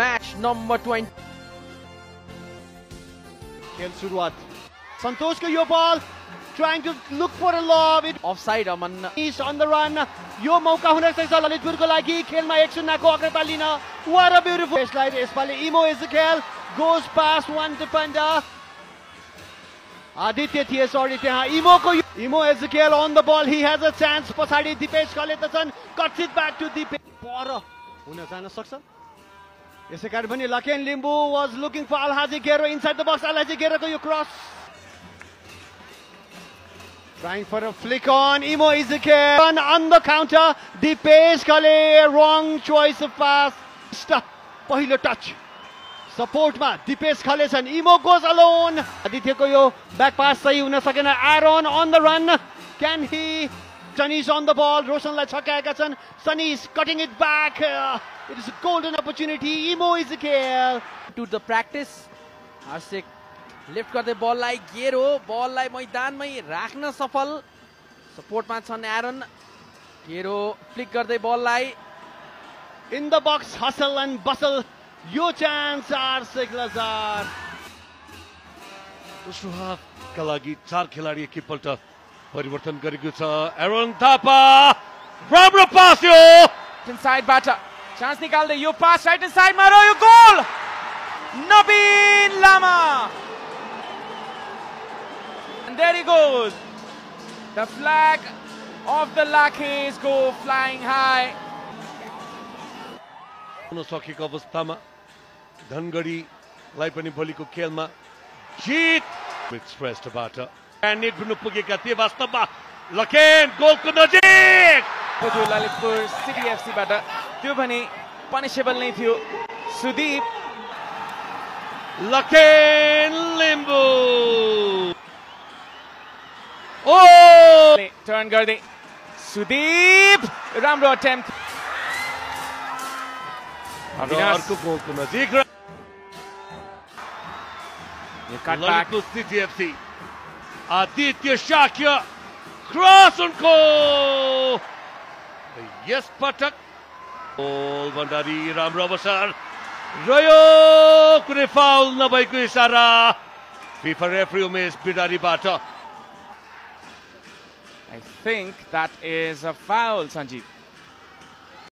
Match number 20. खेल सुरुवात संतोष को यो ball trying to look for a lob. Offside Aman. He's on the run. यो मौका हुन सक्छ ललितपुरको लागि खेलमा 1-0 को अग्रता लिन. What a beautiful slide. यसपालि Imo Ezekiel goes past one defender. Aditya थिए सरी त्यहाँ Imo Ezekiel on the ball. He has a chance. पछाडी दिपेश खलेत छन्. Cuts it back to Dipesh. पर हुन जान सक्छ. यसैकारण पनि लकेन Limbu was looking for Alhaji Gero inside the box. Alhaji Gero को यो cross. Trying for a flick on Imo Ezekiel on the counter. Dipesh Khale, wrong choice of pass. Stop. Pahilo touch. Support ma Dipesh Khale chhan. Imo goes alone. Aditya ko yo back pass sahi huna sakena. Aaron on the run. Can he? Sunny's on the ball. Roshan lai chhakaeka chan. Sunny's cutting it back. It is a golden opportunity. Imo Ezekiel To the practice. Harshik lift गर्दै बललाई गेरो बललाई मैदानमै राख्न सफल सपोर्टमा छन् एरन गेरो flick गर्दै बललाई in the box hustle and bustle यो chance Harshik Lazar दोस्रो हाफका लागि चार खेलाडी एकैपल्ट परिवर्तन गरेको छ एरन थापा राम्रो पास यो inside batter chance निकाल्दै यो पास right inside मारो यो goal Nabin Lama. And there he goes. The flag of the Lakeys go flying high. हुन सकेको अवस्थामा धनगढीलाई पनि भोलिको खेलमा जित एक्सप्रेसबाट नेट पनि पुगेका थिए वास्तवमा लकेन गोलको नजिक त्यो ललितपुर सिटी एफसी बाट त्यो पनि पनिशेबल नै थियो सुदीप लकेन लिम्बू टर्न गर्दै सुदीप राम्रो अटेम्प्ट अर्को गोलको नजिक Lalitpur city FC Aditya Shakya cross उनको यस पटक गोल भण्डारी राम्रो अवसर रह्यो कुनै फाउल नभएको इसारा फिफा रेफरी उमेश बिडारीबाट. I think that is a foul, Sanjeev.